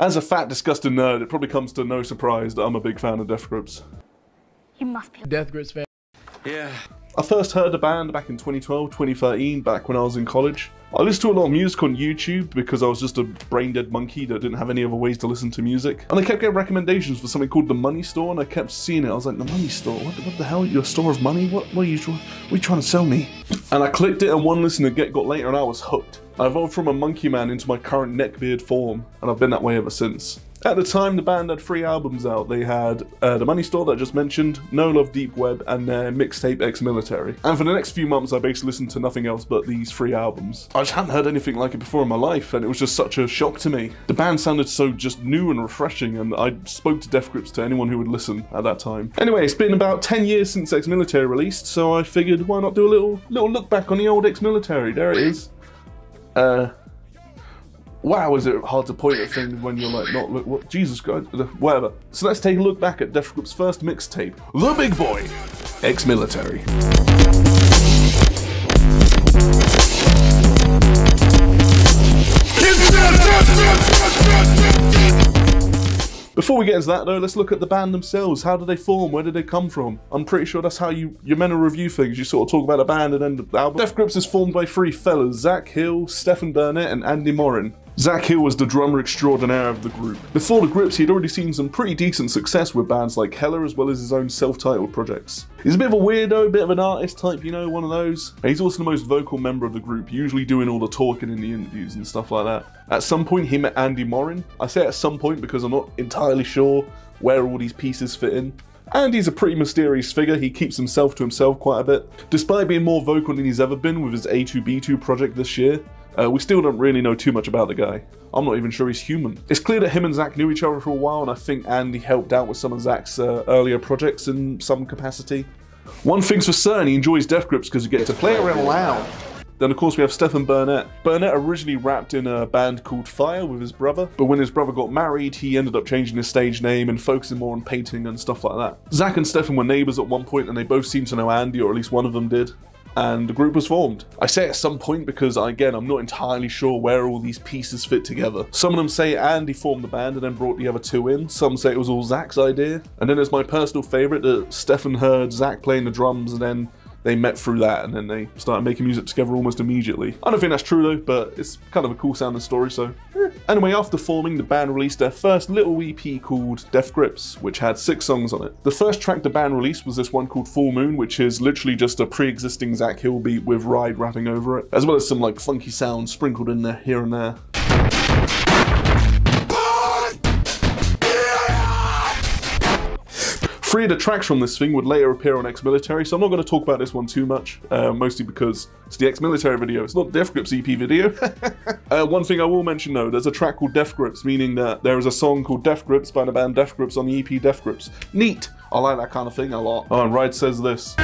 As a fat, disgusting nerd, it probably comes to no surprise that I'm a big fan of Death Grips. You must be a Death Grips fan. Yeah. I first heard the band back in 2012, 2013, back when I was in college. I listened to a lot of music on YouTube because I was just a brain-dead monkey that didn't have any other ways to listen to music. And I kept getting recommendations for something called The Money Store, and I kept seeing it. I was like, The Money Store? What the hell? You're a store of money? What are you trying to sell me? And I clicked it, and one listen to got later, and I was hooked. I evolved from a monkey man into my current neckbeard form, and I've been that way ever since. At the time, the band had 3 albums out. They had The Money Store that I just mentioned, No Love Deep Web, and their mixtape Exmilitary. And for the next few months, I basically listened to nothing else but these 3 albums. I just hadn't heard anything like it before in my life, and it was just such a shock to me. The band sounded so just new and refreshing, and I spoke to Death Grips to anyone who would listen at that time. Anyway, it's been about 10 years since Exmilitary released, so I figured why not do a little look back on the old Exmilitary. There it is. Wow, is it hard to point at things when you're like, not look, what, Jesus Christ, whatever. So let's take a look back at Death Grips' first mixtape, The Big Boy, Exmilitary. Before we get into that though, let's look at the band themselves. How did they form? Where did they come from? I'm pretty sure that's how you're meant to review things. You sort of talk about a band and then the album. Death Grips is formed by 3 fellas, Zach Hill, Stefan Burnett, and Andy Morin. Zach Hill was the drummer extraordinaire of the group. Before the Grips, he'd already seen some pretty decent success with bands like Heller as well as his own self-titled projects. He's a bit of a weirdo, a bit of an artist type, you know, one of those. And he's also the most vocal member of the group, usually doing all the talking in the interviews and stuff like that. At some point, he met Andy Morin. I say at some point because I'm not entirely sure where all these pieces fit in. Andy's a pretty mysterious figure. He keeps himself to himself quite a bit. Despite being more vocal than he's ever been with his A2B2 project this year, we still don't really know too much about the guy. I'm not even sure he's human. It's clear that him and Zach knew each other for a while, and I think Andy helped out with some of Zach's earlier projects in some capacity. One thing's for certain, he enjoys Death Grips because he gets to play around loud. Then of course we have Stefan Burnett. Burnett originally rapped in a band called Fire with his brother, but when his brother got married, he ended up changing his stage name and focusing more on painting and stuff like that. Zach and Stefan were neighbours at one point, and they both seemed to know Andy, or at least one of them did. And the group was formed. I say at some point because, again, I'm not entirely sure where all these pieces fit together. Some of them say Andy formed the band and then brought the other 2 in. Some say it was all Zach's idea. And then there's my personal favourite that Stefan heard Zach playing the drums and then they met through that and then they started making music together almost immediately. I don't think that's true though, but it's kind of a cool sounding story, so Anyway, after forming, the band released their first little EP called Death Grips, which had 6 songs on it. The first track the band released was this one called Full Moon, which is literally just a pre-existing Zach Hill beat with Ride rapping over it, as well as some like funky sounds sprinkled in there here and there. 3 of the tracks from this thing would later appear on Exmilitary, so I'm not going to talk about this one too much, mostly because it's the Exmilitary video, it's not Death Grips EP video. One thing I will mention though, there's a track called Death Grips, meaning that there is a song called Death Grips by the band Death Grips on the EP Death Grips. Neat! I like that kind of thing a lot. Oh, and Ride says this.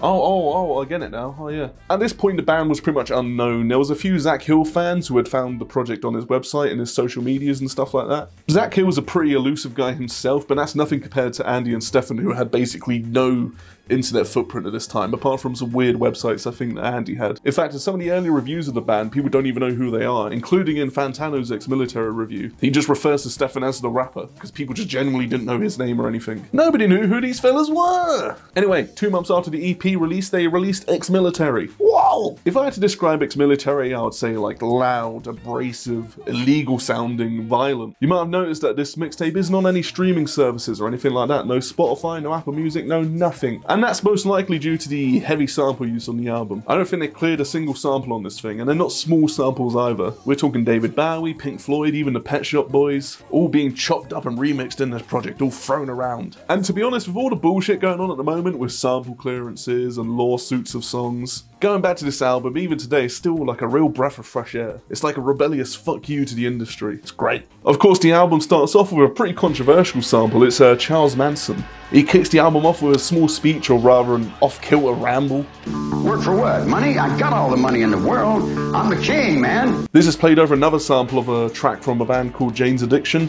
Oh, I get it now. Oh yeah. At this point the band was pretty much unknown. There was a few Zach Hill fans who had found the project on his website and his social medias and stuff like that. Zach Hill was a pretty elusive guy himself, but that's nothing compared to Andy and Stefan, who had basically no internet footprint at this time, apart from some weird websites I think that Andy had. In fact, in some of the early reviews of the band, people don't even know who they are, including in Fantano's Exmilitary review. He just refers to Stefan as the rapper, because people just genuinely didn't know his name or anything. Nobody knew who these fellas were! Anyway, 2 months after the EP release, they released Exmilitary. Whoa! If I had to describe Exmilitary, I would say like loud, abrasive, illegal sounding, violent. You might have noticed that this mixtape isn't on any streaming services or anything like that. No Spotify, no Apple Music, no nothing. And that's most likely due to the heavy sample use on the album. I don't think they cleared a single sample on this thing, and they're not small samples either. We're talking David Bowie, Pink Floyd, even the Pet Shop Boys, all being chopped up and remixed in this project, all thrown around. And to be honest, with all the bullshit going on at the moment with sample clearances and lawsuits of songs, going back to this album, even today, is still like a real breath of fresh air. It's like a rebellious fuck you to the industry. It's great. Of course, the album starts off with a pretty controversial sample. It's Charles Manson. He kicks the album off with a small speech, or rather an off-kilter ramble. Work for what? Money? I got all the money in the world. I'm the king, man. This is played over another sample of a track from a band called Jane's Addiction,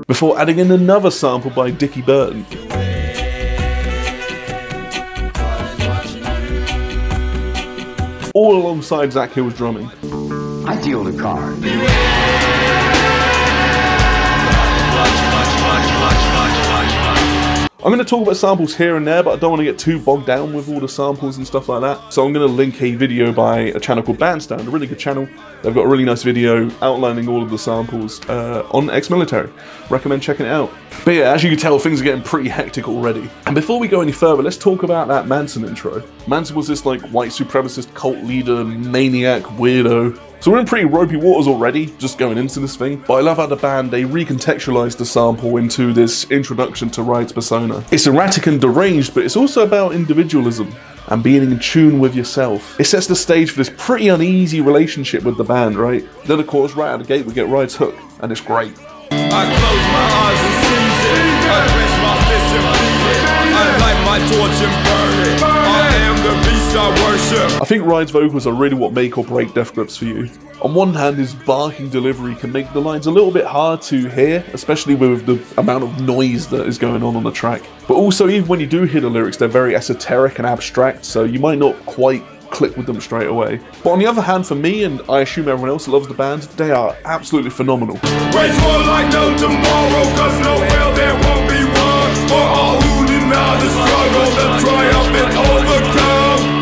before adding in another sample by Dickie Burton. all alongside Zach Hill's drumming. I deal the cards. I'm going to talk about samples here and there, but I don't want to get too bogged down with all the samples and stuff like that. So I'm going to link a video by a channel called Bandstand, a really good channel. They've got a really nice video outlining all of the samples on Exmilitary. Recommend checking it out. But yeah, as you can tell, things are getting pretty hectic already. And before we go any further, let's talk about that Manson intro. Manson was this like white supremacist cult leader, maniac, weirdo. So we're in pretty ropey waters already, just going into this thing, but I love how the band, they recontextualized the sample into this introduction to Ride's persona. It's erratic and deranged, but it's also about individualism and being in tune with yourself. It sets the stage for this pretty uneasy relationship with the band, right? Then of course, right out of the gate, we get Ride's hook, and it's great. I close my eyes and seize it. I clench my fists and bleed it. I light my torch and burn it. I am the beast I worship. I think Ride's vocals are really what make or break Death Grips for you. On one hand, his barking delivery can make the lines a little bit hard to hear, especially with the amount of noise that is going on the track. But also, even when you do hear the lyrics, they're very esoteric and abstract, so you might not quite click with them straight away. But on the other hand, for me, and I assume everyone else that loves the band, they are absolutely phenomenal. Wage war like no tomorrow, cause no hell there won't be one. For all who deny the struggle, the triumph and overcome.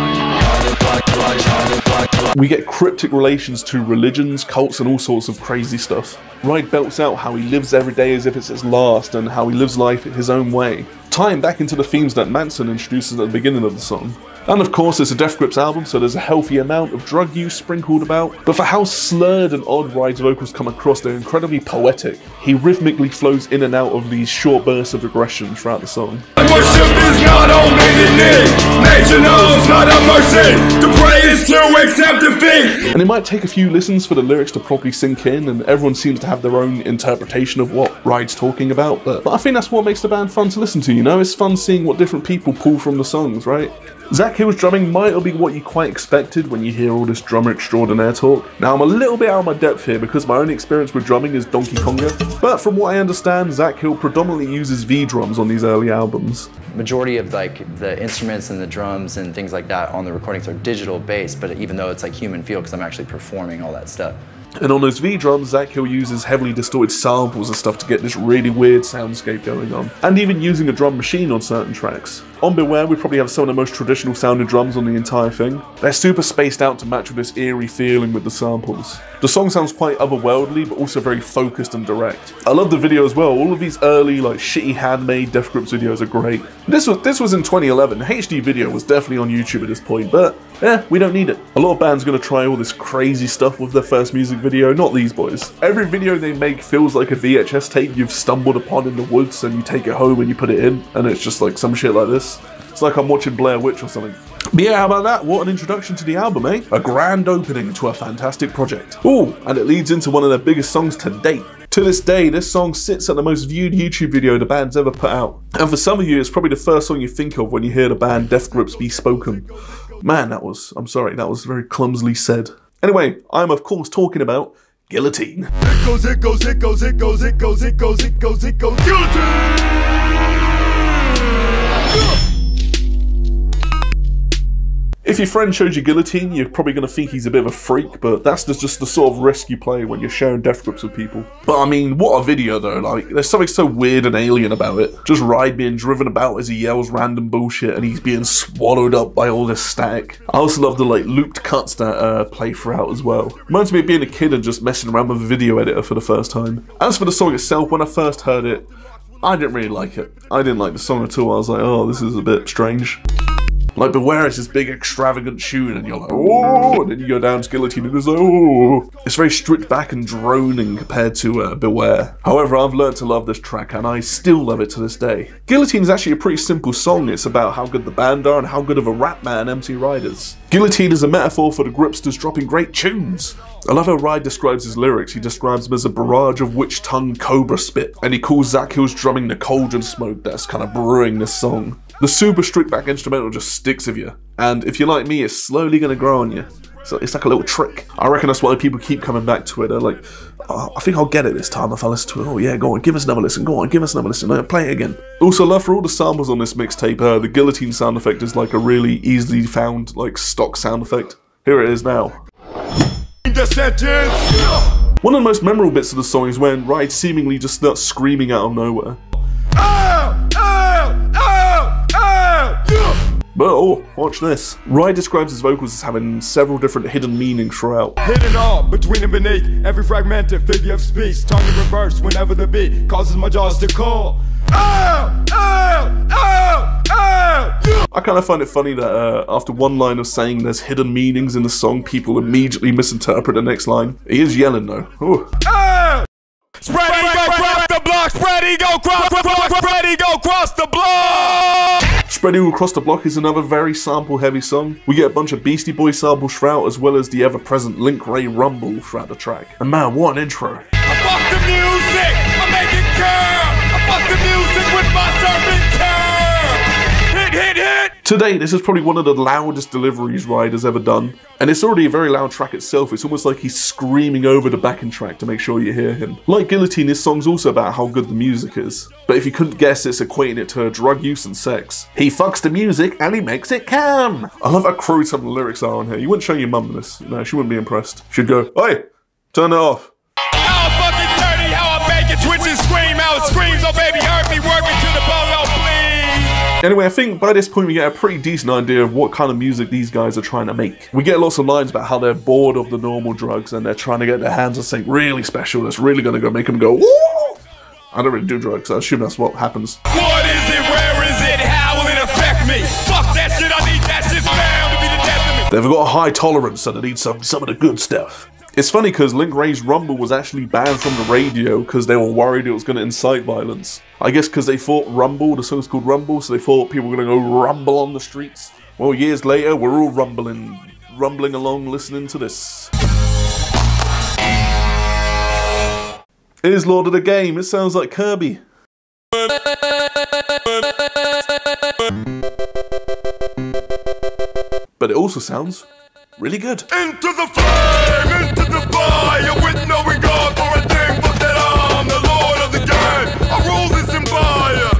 We get cryptic relations to religions, cults, and all sorts of crazy stuff. Ride belts out how he lives every day as if it's his last, and how he lives life his own way, tying back into the themes that Manson introduces at the beginning of the song. And of course, it's a Death Grips album, so there's a healthy amount of drug use sprinkled about. But for how slurred and odd Ride's vocals come across, they're incredibly poetic. He rhythmically flows in and out of these short bursts of aggression throughout the song. Worship is not only the need, nature knows not a mercy. To pray is to accept defeat. And it might take a few listens for the lyrics to properly sink in, and everyone seems to have their own interpretation of what Ride's talking about. But I think that's what makes the band fun to listen to, you know? It's fun seeing what different people pull from the songs, right? Zach Hill's drumming might not be what you quite expected when you hear all this drummer extraordinaire talk. Now I'm a little bit out of my depth here because my own experience with drumming is Donkey Konga, but from what I understand, Zach Hill predominantly uses V-drums on these early albums. Majority of like the instruments and the drums and things like that on the recordings are digital based, but even though it's like human feel because I'm actually performing all that stuff. And on those V-drums, Zach Hill uses heavily distorted samples and stuff to get this really weird soundscape going on. And even using a drum machine on certain tracks. On Beware, we probably have some of the most traditional sounding drums on the entire thing. They're super spaced out to match with this eerie feeling with the samples. The song sounds quite otherworldly, but also very focused and direct. I love the video as well. All of these early, like, shitty handmade Death Grips videos are great. This was in 2011. HD video was definitely on YouTube at this point, but we don't need it. A lot of bands are going to try all this crazy stuff with their first music video, not these boys. Every video they make feels like a VHS tape you've stumbled upon in the woods and you take it home and you put it in, and it's just like some shit like this. It's like I'm watching Blair Witch or something. But yeah, how about that? What an introduction to the album, eh? A grand opening to a fantastic project. Ooh, and it leads into one of their biggest songs to date. To this day, this song sits at the most viewed YouTube video the band's ever put out. And for some of you, it's probably the first song you think of when you hear the band Death Grips be spoken. Man, I'm sorry, that was very clumsily said. Anyway, I'm of course talking about Guillotine. It goes, it goes, it goes, it goes, it goes, it goes, it goes, it goes, Guillotine! If your friend showed you Guillotine, you're probably going to think he's a bit of a freak, but that's just the sort of risk you play when you're sharing Death Grips with people. But I mean, what a video though, like, there's something so weird and alien about it. Just Ride being driven about as he yells random bullshit and he's being swallowed up by all this static. I also love the like looped cuts that play throughout as well. Reminds me of being a kid and just messing around with a video editor for the first time. As for the song itself, when I first heard it, I didn't really like it. I didn't like the song at all. I was like, oh, this is a bit strange. Like, Beware is this big extravagant tune and you're like, oh, and then you go down to Guillotine and it's like, oh. It's very stripped back and droning compared to Beware. However, I've learned to love this track and I still love it to this day. Guillotine is actually a pretty simple song. It's about how good the band are and how good of a rap man MC Ride is. Guillotine is a metaphor for the Gripsters dropping great tunes. I love how Ride describes his lyrics. He describes them as a barrage of witch-tongued cobra spit, and he calls Zach Hill's drumming the cauldron smoke that's kind of brewing this song. The super stripped back instrumental just sticks with you, and if you're like me, it's slowly gonna grow on you. So it's like a little trick. I reckon that's why people keep coming back to it. They're like, oh, I think I'll get it this time if I listen to it. Oh yeah, go on, give us another listen. Go on, give us another listen. Play it again. Also, love for all the samples on this mixtape. The Guillotine sound effect is like a really easily found like stock sound effect. Here it is now. One of the most memorable bits of the song is when Ride seemingly just starts screaming out of nowhere. But oh, watch this. Ride describes his vocals as having several different hidden meanings throughout. Hidden all between and beneath every fragmented figure of speech, tongue in reverse whenever the beat causes my jaws to call. I kind of find it funny that after one line of saying there's hidden meanings in the song, people immediately misinterpret the next line. He is yelling though. Ooh. Spread ego across the block, spread ego across the block. Spread Eagle Across the Block is another very sample-heavy song. We get a bunch of Beastie Boys samples throughout, as well as the ever-present Link Ray rumble throughout the track. And man, what an intro. I fuck the music, I make it curl. I fuck the music with my serpent curl. Hit, hit, hit. Today, this is probably one of the loudest deliveries Ride has ever done. And it's already a very loud track itself. It's almost like he's screaming over the backing track to make sure you hear him. Like Guillotine, this song's also about how good the music is. But if you couldn't guess, it's equating it to drug use and sex. He fucks the music and he makes it come. I love how crude some of the lyrics are on here. You wouldn't show your mum this. No, she wouldn't be impressed. She'd go, "Oi, turn it off." How fucking dirty, how I make it twitch and scream, how it screams, oh baby, hurt me, work me to the bone, oh please. Anyway, I think by this point we get a pretty decent idea of what kind of music these guys are trying to make. We get lots of lines about how they're bored of the normal drugs and they're trying to get their hands on something really special that's really gonna go make them go, "Woo!" I don't really do drugs, so I assume that's what happens. What is it, where is it, how will it affect me? Fuck that shit, I need that shit bound to be the death of me. They've got a high tolerance, so they need some of the good stuff. It's funny because Link Ray's rumble was actually banned from the radio because they were worried it was going to incite violence. I guess because they thought Rumble, the song's called Rumble, so they thought people were going to go rumble on the streets. Well, years later, we're all rumbling along listening to this. It is Lord of the Game, it sounds like Kirby. But it also sounds really good. Into the flame, into the fire, with no regard for a thing but that I'm the Lord of the game. I rule this empire.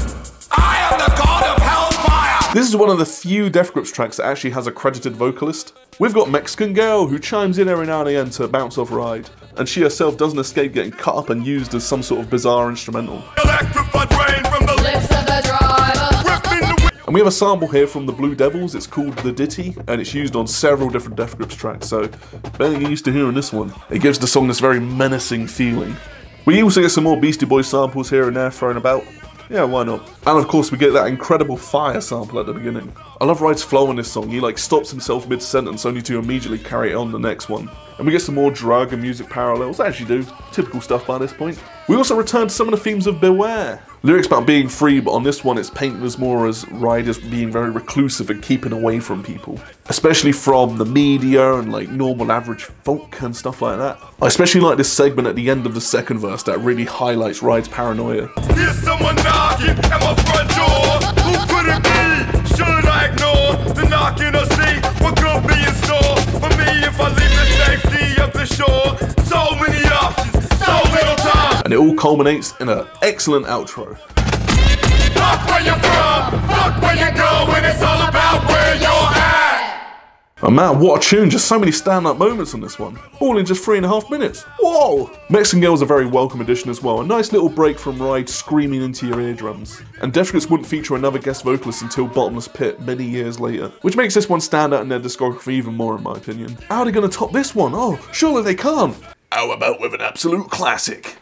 I am the god of hellfire. This is one of the few Death Grips tracks that actually has a credited vocalist. We've got Mexican Girl, who chimes in every now and again to bounce off Ride, and she herself doesn't escape getting cut up and used as some sort of bizarre instrumental. Electrified rain from the lips of the driver. And we have a sample here from the Blue Devils. It's called The Ditty, and it's used on several different Death Grips tracks, so better get used to hearing this one. It gives the song this very menacing feeling. We also get some more Beastie Boys samples here and there thrown about. Yeah, why not? And of course we get that incredible fire sample at the beginning. I love Ride's flow on this song. He like stops himself mid-sentence only to immediately carry it on the next one. And we get some more drug and music parallels, as you do. Typical stuff by this point. We also return to some of the themes of Beware. Lyrics about being free, but on this one it's painted as more as Ride as being very reclusive and keeping away from people. Especially from the media and like normal average folk and stuff like that. I especially like this segment at the end of the second verse that really highlights Ride's paranoia. Here's someone knocking at my front door. Who could it be? Should I ignore the knocking or see what could be in store for me if I leave the safety of the shore? So many options, so little time. And it all culminates in an excellent outro. Fuck where you're from, fuck where you go, and it's all about where you're at. Oh man, what a tune, just so many stand-up moments on this one. All in just 3.5 minutes. Whoa! Mexican Girl is a very welcome addition as well. A nice little break from Ride screaming into your eardrums. And Death Grips wouldn't feature another guest vocalist until Bottomless Pit many years later. Which makes this one stand out in their discography even more in my opinion. How are they going to top this one? Oh, surely they can't. How about with an absolute classic?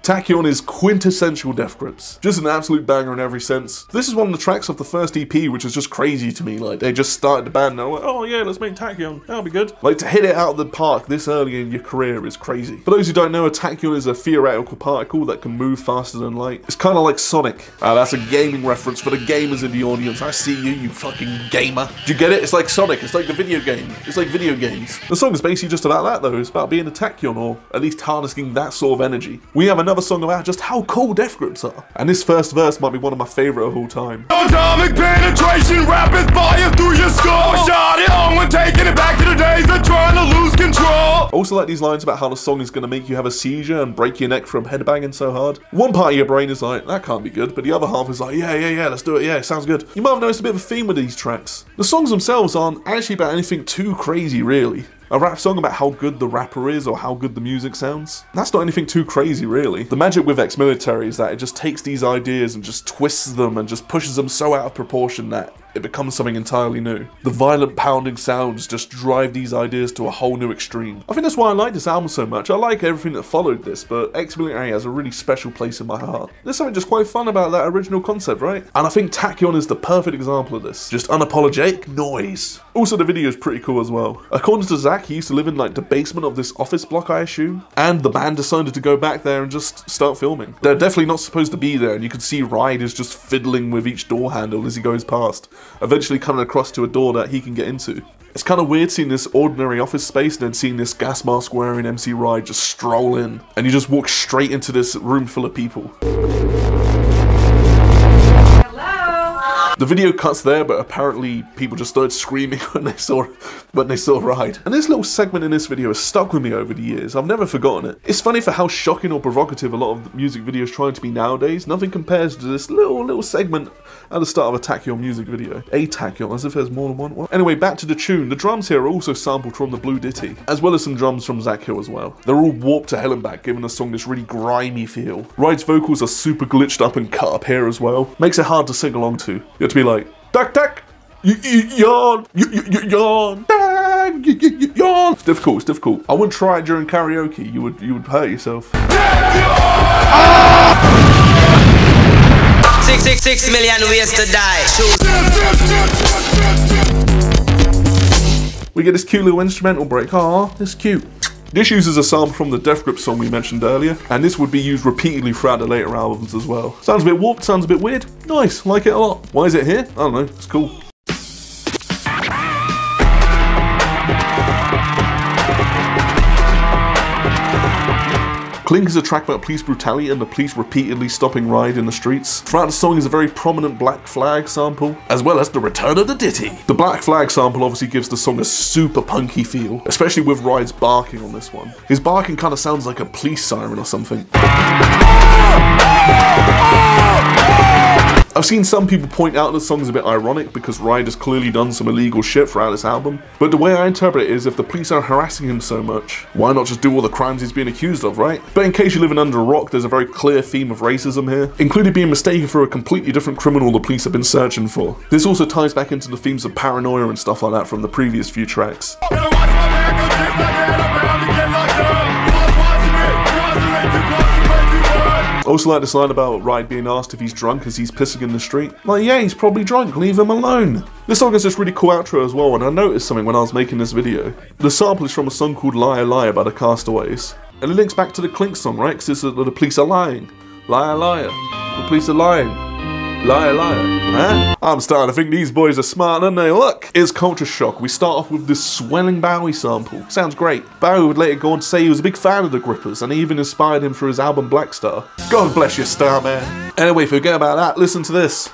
Takyon is quintessential Death Grips. Just an absolute banger in every sense. This is one of the tracks off the first EP, which is just crazy to me. Like, they just started the band and they're like, oh yeah, let's make Takyon, that'll be good. Like, to hit it out of the park this early in your career is crazy. For those who don't know, a Takyon is a theoretical particle that can move faster than light. It's kind of like Sonic. That's a gaming reference for the gamers in the audience. I see you, you fucking gamer. Do you get it? It's like Sonic, it's like the video game. It's like video games. The song is basically just about that though. It's about being a Takyon, or at least harnessing that sort of energy. We have another another song about just how cool Death Grips are. And this first verse might be one of my favorite of all time. Atomic penetration, rapid fire through your skull. Shot it on when taking it back to the days of trying to lose control. I also like these lines about how the song is going to make you have a seizure and break your neck from headbanging so hard. One part of your brain is like, that can't be good, but the other half is like, yeah, let's do it, yeah, sounds good. You might have noticed a bit of a theme with these tracks. The songs themselves aren't actually about anything too crazy, really. A rap song about how good the rapper is or how good the music sounds. That's not anything too crazy, really. The magic with Exmilitary is that it just takes these ideas and just twists them and just pushes them so out of proportion that it becomes something entirely new. The violent pounding sounds just drive these ideas to a whole new extreme. I think that's why I like this album so much. I like everything that followed this, but Exmilitary has a really special place in my heart. There's something just quite fun about that original concept, right? And I think Takyon is the perfect example of this. Just unapologetic noise. Also, the video is pretty cool as well. According to Zach, he used to live in like the basement of this office block, I assume, and the band decided to go back there and just start filming. They're definitely not supposed to be there, and you can see Ride is just fiddling with each door handle as he goes past, eventually coming across to a door that he can get into. It's kind of weird seeing this ordinary office space and then seeing this gas mask wearing MC Ride just stroll in, and you just walk straight into this room full of people. The video cuts there, but apparently people just started screaming when they saw Ride. And this little segment in this video has stuck with me over the years. I've never forgotten it. It's funny for how shocking or provocative a lot of music videos try to be nowadays. Nothing compares to this little segment at the start of a Takyon music video. A Takyon, as if there's more than one. What? Anyway, back to the tune. The drums here are also sampled from the Blue Ditty, as well as some drums from Zach Hill as well. They're all warped to hell and back, giving the song this really grimy feel. Ride's vocals are super glitched up and cut up here as well. Makes it hard to sing along to. You have to be like, tak, yawn, yawn, yawn. It's difficult. I wouldn't try it during karaoke. You would hurt yourself. 6 million ways to die. We get this cute little instrumental break. Aw, this is cute. This uses a sample from the Death Grips song we mentioned earlier, and this would be used repeatedly throughout the later albums as well. Sounds a bit warped, sounds a bit weird. Nice, like it a lot. Why is it here? I don't know, it's cool. Klink is a track about police brutality and the police repeatedly stopping Ride in the streets. Throughout the song is a very prominent Black Flag sample, as well as the return of the ditty. The Black Flag sample obviously gives the song a super punky feel, especially with Ride's barking on this one. His barking kind of sounds like a police siren or something. I've seen some people point out the song's a bit ironic because Ride has clearly done some illegal shit throughout this album, but the way I interpret it is if the police are harassing him so much, why not just do all the crimes he's being accused of, right? But in case you're living under a rock, there's a very clear theme of racism here, including being mistaken for a completely different criminal the police have been searching for. This also ties back into the themes of paranoia and stuff like that from the previous few tracks. Also like this line about Ride being asked if he's drunk as he's pissing in the street. Like, yeah, he's probably drunk, leave him alone. This song has this really cool outro as well, and I noticed something when I was making this video. The sample is from a song called Liar Liar by the Castaways. And it links back to the Klink song, right? Because the police are lying. Liar Liar. The police are lying. Liar, liar. Huh? I'm starting to think these boys are smart, aren't they? Look! It's Culture Shock. We start off with this swelling Bowie sample. Sounds great. Bowie would later go on to say he was a big fan of the Grippers and even inspired him for his album Black Star. God bless you, Starman. Anyway, forget about that. Listen to this.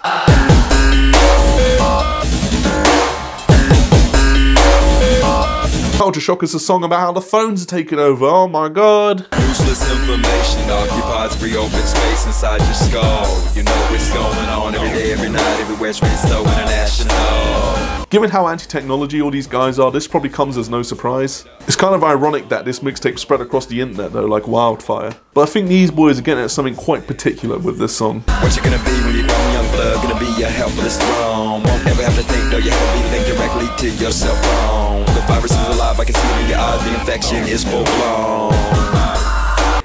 Culture Shock is a song about how the phones are taking over. Oh my god. Useless information occupies free open space inside your skull. You know what's going on every day, every night, everywhere, it's so international. Given how anti-technology all these guys are, this probably comes as no surprise. It's kind of ironic that this mixtape spread across the internet though, like wildfire. But I think these boys are getting at something quite particular with this song. What you gonna be when you're grown, young blood? Gonna be a helpless throne. Won't ever have to think, though, you have to be linked directly to yourself wrong. The virus is alive, I can see it in your eyes, the infection is full blown.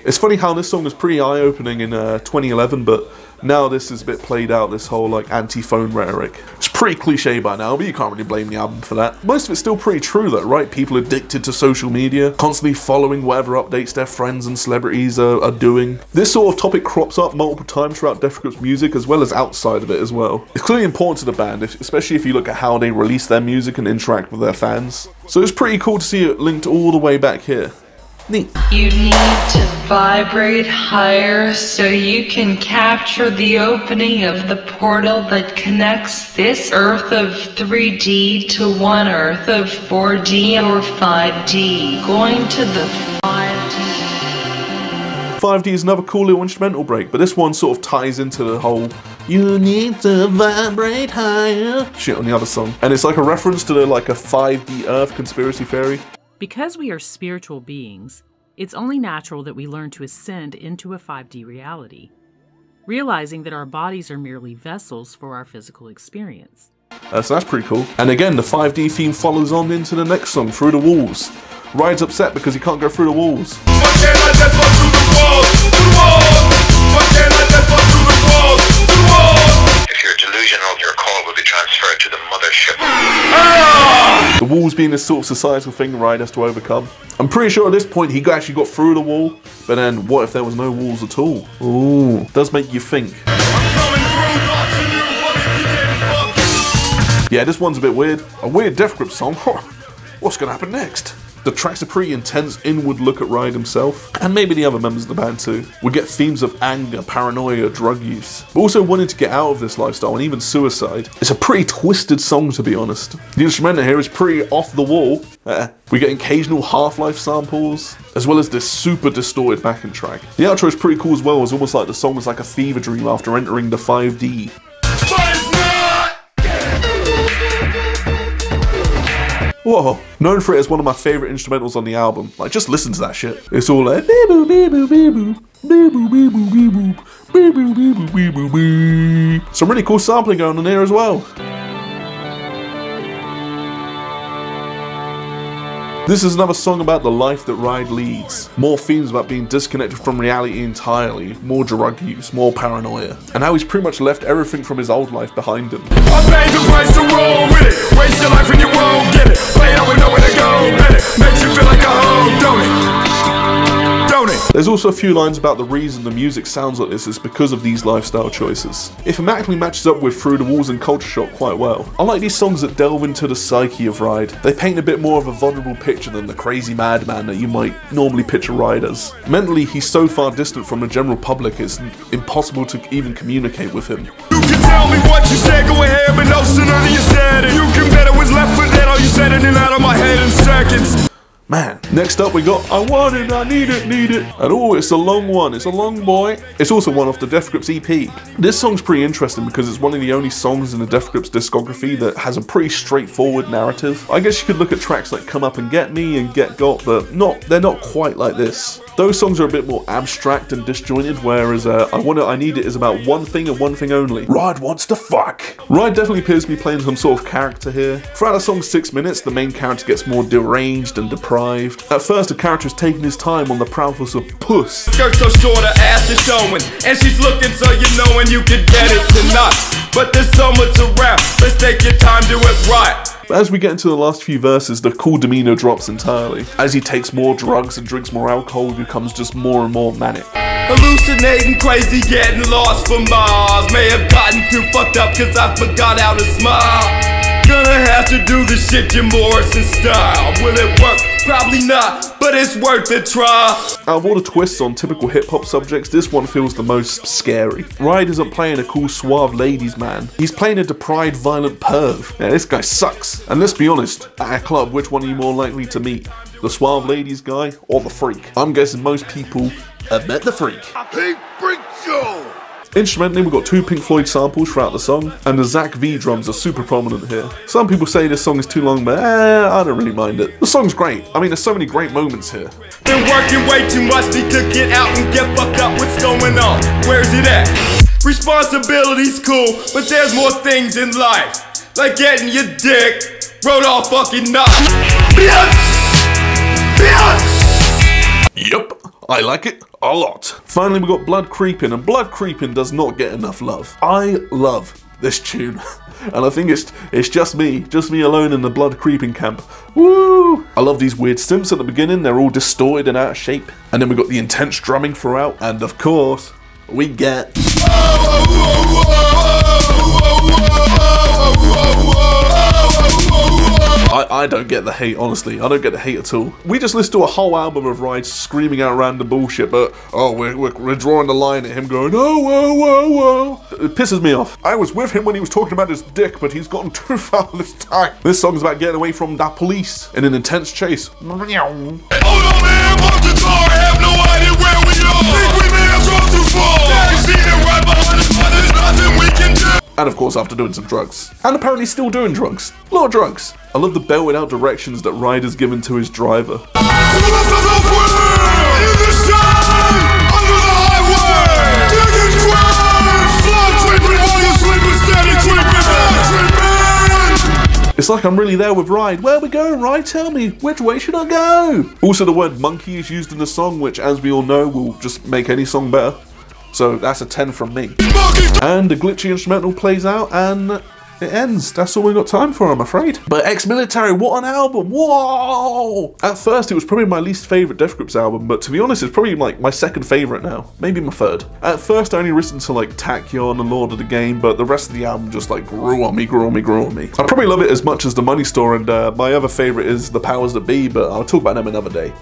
It's funny how this song was pretty eye-opening in 2011, but now this is a bit played out, this whole like anti-phone rhetoric. It's pretty cliche by now, but you can't really blame the album for that. Most of it's still pretty true though, right? People addicted to social media, constantly following whatever updates their friends and celebrities are doing. This sort of topic crops up multiple times throughout Death Grips' music as well as outside of it as well. It's clearly important to the band, especially if you look at how they release their music and interact with their fans. So it's pretty cool to see it linked all the way back here. Neat. You need to vibrate higher so you can capture the opening of the portal that connects this Earth of 3D to one Earth of 4D or 5D. Going to the 5D. 5D is another cool little instrumental break, but this one sort of ties into the whole "you need to vibrate higher" shit on the other song. And it's like a reference to like a 5D Earth conspiracy theory. Because we are spiritual beings, it's only natural that we learn to ascend into a 5D reality, realizing that our bodies are merely vessels for our physical experience. So that's pretty cool. And again, the 5D theme follows on into the next song, Thru the Walls. Ryde's upset because he can't go through the walls. If you're delusional, your call will be transferred to the mothership. The walls being this sort of societal thing Ryde has to overcome. I'm pretty sure at this point he actually got through the wall, but then what if there was no walls at all? Ooh, does make you think. Yeah, this one's a bit weird. A weird Death Grip song. What's gonna happen next? The track's a pretty intense inward look at Ryde himself, and maybe the other members of the band too. We get themes of anger, paranoia, drug use, but also wanting to get out of this lifestyle and even suicide. It's a pretty twisted song, to be honest. The instrumental here is pretty off the wall. We get occasional Half-Life samples, as well as this super distorted backing track. The outro is pretty cool as well. It's almost like the song was like a fever dream after entering the 5D. Whoa, known for it as one of my favourite instrumentals on the album. Like, just listen to that shit. It's all like bee-boo, bee-boo, bee-boo, bee-boo, bee-boo, bee-boo, bee-boo, bee-boo, bee-boo, bee. Some really cool sampling going on here as well. This is another song about the life that Ryde leads. More themes about being disconnected from reality entirely, more drug use, more paranoia, and how he's pretty much left everything from his old life behind him. I paid the price to roll with it. Waste your life and you won't get it. Play it out with nowhere to go, bet it. Makes you feel like a hoe, don't it? Don't it? There's also a few lines about the reason the music sounds like this is because of these lifestyle choices. It thematically matches up with Thru the Walls and Culture Shock quite well. I like these songs that delve into the psyche of Ryde. They paint a bit more of a vulnerable picture than the crazy madman that you might normally picture Ryde as. Mentally, he's so far distant from the general public it's impossible to even communicate with him. You can tell me what you said, go ahead, but no sooner than you said it. You can bet it was left for dead, all you said it and out of my head in seconds. Man. Next up we got I Want It, I Need It, Need It. And oh, it's a long one, it's a long boy. It's also one off the Death Grips EP. This song's pretty interesting because it's one of the only songs in the Death Grips discography that has a pretty straightforward narrative. I guess you could look at tracks like Come Up and Get Me and Get Got, but they're not quite like this. Those songs are a bit more abstract and disjointed, whereas I Want It, I Need It is about one thing and one thing only. Ryde wants to fuck. Ryde definitely appears to be playing some sort of character here. Throughout the song's 6 minutes, the main character gets more deranged and deprived. At first, the character is taking his time on the prowess of puss. Skirt so short, her ass is showing, and she's looking so you know and you can get it tonight. But there's so much around, let's take your time, do it right. But as we get into the last few verses, the cool demeanor drops entirely. As he takes more drugs and drinks more alcohol, he becomes just more and more manic. Hallucinating, crazy, getting lost for miles. May have gotten too fucked up cause I forgot how to smile. Gonna have to do this shit Jim Morrison style. Will it work? Probably not, but it's worth a try. Out of all the twists on typical hip-hop subjects, this one feels the most scary. Ryde isn't playing a cool suave ladies man. He's playing a deprived violent perv. Yeah, this guy sucks. And let's be honest, at a club, which one are you more likely to meet? The suave ladies guy or the freak? I'm guessing most people have met the freak. Hey, freak show! Instrumentally, we've got 2 Pink Floyd samples throughout the song, and the Zach V drums are super prominent here. Some people say this song is too long, but I don't really mind it. The song's great. I mean, there's so many great moments here. Been working way too much, need to get out and get fucked up. What's going on? Where's it at? Responsibility's cool, but there's more things in life, like getting your dick rode off fucking nuts. Bitch! Yep. I like it a lot. Finally, we got Blood Creepin, and Blood Creepin does not get enough love. I love this tune, and I think it's just me alone in the Blood Creepin camp. Woo! I love these weird synths at the beginning, they're all distorted and out of shape. And then we got the intense drumming throughout, and of course, we get... I don't get the hate, honestly. I don't get the hate at all. We just listened to a whole album of Ride screaming out random bullshit, but, oh, we're drawing the line at him going, oh, whoa, whoa, whoa. It pisses me off. I was with him when he was talking about his dick, but he's gotten too far this time. This song's about getting away from the police in an intense chase. Hold on, man, pump the car, I have no idea where we are. Think we may have gone too far. You see them right behind us, but there's nothing we can do. And of course after doing some drugs. And apparently still doing drugs. A lot of drugs. I love the belted out directions that Ryder's given to his driver. It's like I'm really there with Ride. Where are we going, Ride? Tell me, which way should I go? Also the word monkey is used in the song, which as we all know will just make any song better. So that's a 10 from me. And the glitchy instrumental plays out and it ends. That's all we got time for, I'm afraid. But Exmilitary, what an album! Whoa! At first, it was probably my least favorite Death Grips album, but to be honest, it's probably like my second favorite now. Maybe my third. At first, I only listened to like Takyon and Lord of the Game, but the rest of the album just like grew on me. I probably love it as much as The Money Store, and my other favorite is The Powers That Be, but I'll talk about them another day.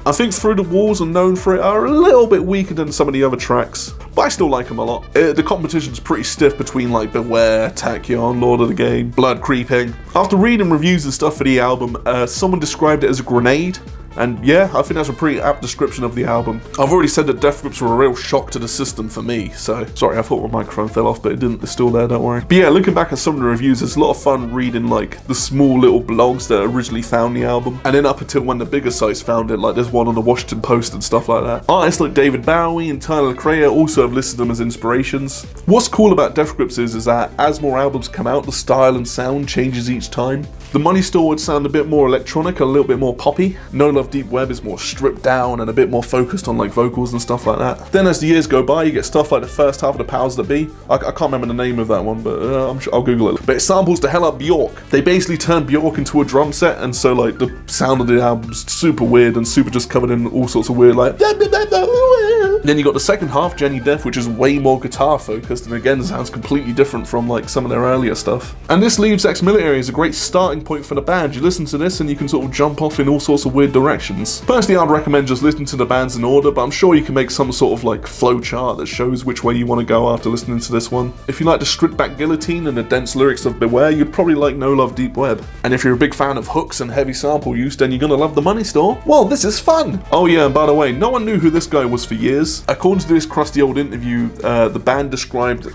I think Thru the Walls and Known for It are a little bit weaker than some of the other tracks, but I still like them a lot. The competition's pretty stiff between like Beware, Takyon, Lord of the Game, Blood Creeping. After reading reviews and stuff for the album, someone described it as a grenade. And yeah, I think that's a pretty apt description of the album. I've already said that Death Grips were a real shock to the system for me, so sorry, I thought my microphone fell off, but it didn't. It's still there, don't worry. But yeah, looking back at some of the reviews, it's a lot of fun reading like the small little blogs that originally found the album, and then up until when the bigger sites found it, like there's one on the Washington Post and stuff like that. Artists like David Bowie and Tyler the Creator also have listed them as inspirations. What's cool about Death Grips is that as more albums come out, the style and sound changes each time. The Money Store would sound a bit more electronic, a little bit more poppy. No Love Deep Web is more stripped down and a bit more focused on like vocals and stuff like that. Then as the years go by, you get stuff like the first half of The Powers That Be. I can't remember the name of that one, but I'm sure I'll Google it. But it samples the hell out Bjork. They basically turned Bjork into a drum set, and so like the sound of the album's super weird and super just covered in all sorts of weird like. Then you got the second half, Jenny Death, which is way more guitar focused and again sounds completely different from like some of their earlier stuff. And this leaves Exmilitary as a great starting point for the band. You listen to this and you can sort of jump off in all sorts of weird directions. Personally, I'd recommend just listening to the bands in order, but I'm sure you can make some sort of like flow chart that shows which way you want to go after listening to this one. If you like the stripped back Guillotine and the dense lyrics of Beware, you'd probably like No Love Deep Web. And if you're a big fan of hooks and heavy sample use, then you're gonna love The Money Store. Well, this is fun! Oh yeah, and by the way, no one knew who this guy was for years. According to this crusty old interview, the band described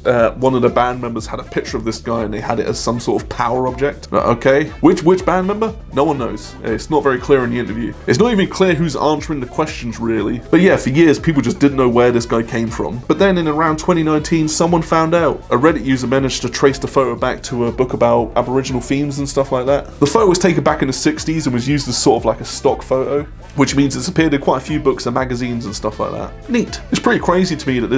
one of the band members had a picture of this guy and they had it as some sort of power object. Okay, which band member? No one knows. It's not very clear in the interview. It's not even clear who's answering the questions really. But yeah, for years people just didn't know where this guy came from. But then in around 2019, someone found out. A Reddit user managed to trace the photo back to a book about Aboriginal themes and stuff like that. The photo was taken back in the 60s and was used as sort of like a stock photo, which means it's appeared in quite a few books and magazines and stuff like that. Neat. It's pretty crazy to me that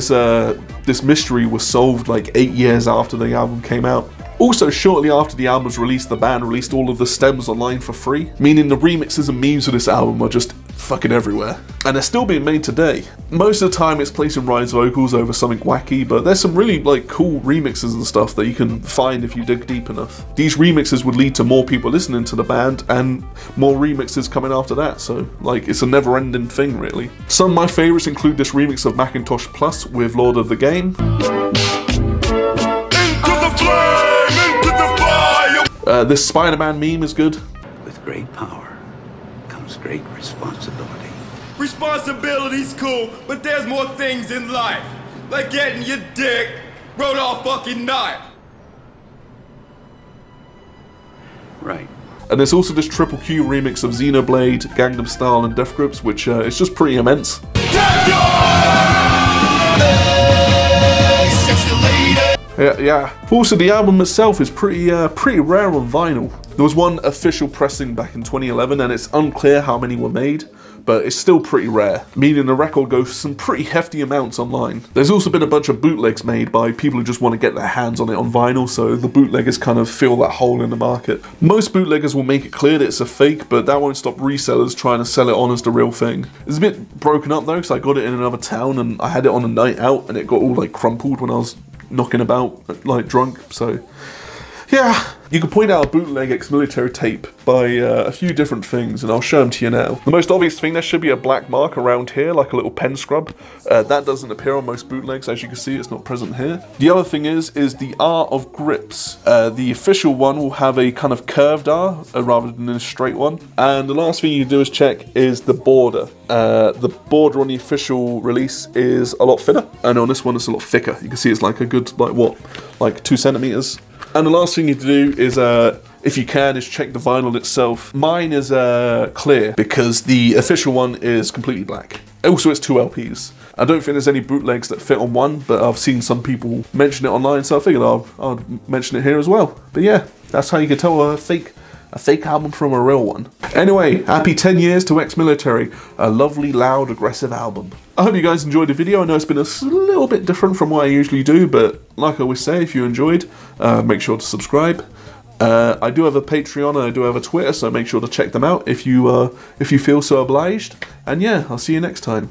this mystery was solved like 8 years after the album came out. Also, shortly after the album was released, the band released all of the stems online for free, meaning the remixes and memes of this album are just fucking everywhere. And they're still being made today. Most of the time it's placing Ryan's vocals over something wacky, but there's some really like cool remixes and stuff that you can find if you dig deep enough. These remixes would lead to more people listening to the band and more remixes coming after that, so like it's a never-ending thing really. Some of my favourites include this remix of Macintosh Plus with Lord of the Game. This Spider-Man meme is good. With great power comes great responsibility. Responsibility's cool, but there's more things in life. Like getting your dick rolled off fucking knife. Right. And there's also this Triple Q remix of Xenoblade, Gangnam Style and Death Grips, which is just pretty immense. Yeah. Also, the album itself is pretty rare on vinyl. There was one official pressing back in 2011, and it's unclear how many were made, but it's still pretty rare, meaning the record goes for some pretty hefty amounts online. There's also been a bunch of bootlegs made by people who just want to get their hands on it on vinyl, so the bootleggers kind of fill that hole in the market. Most bootleggers will make it clear that it's a fake, but that won't stop resellers trying to sell it on as the real thing. It's a bit broken up though, because I got it in another town and I had it on a night out and it got all like crumpled when I was knocking about like drunk, so yeah. You can point out a bootleg Exmilitary tape by a few different things, and I'll show them to you now. The most obvious thing, there should be a black mark around here, like a little pen scrub. That doesn't appear on most bootlegs, as you can see, it's not present here. The other thing is the R of grips. The official one will have a kind of curved R rather than a straight one. And the last thing you do is check is the border. The border on the official release is a lot thinner, and on this one it's a lot thicker. You can see it's like a good, like 2 centimeters. And the last thing you do is, if you can, is check the vinyl itself. Mine is clear because the official one is completely black. Also, it's 2 LPs. I don't think there's any bootlegs that fit on one, but I've seen some people mention it online, so I figured I'll mention it here as well. But yeah, that's how you can tell a fake album from a real one. Anyway, happy 10 years to Exmilitary, a lovely, loud, aggressive album. I hope you guys enjoyed the video. I know it's been a little bit different from what I usually do, but like I always say, if you enjoyed, make sure to subscribe. I do have a Patreon and I do have a Twitter, so make sure to check them out if you feel so obliged. And yeah, I'll see you next time.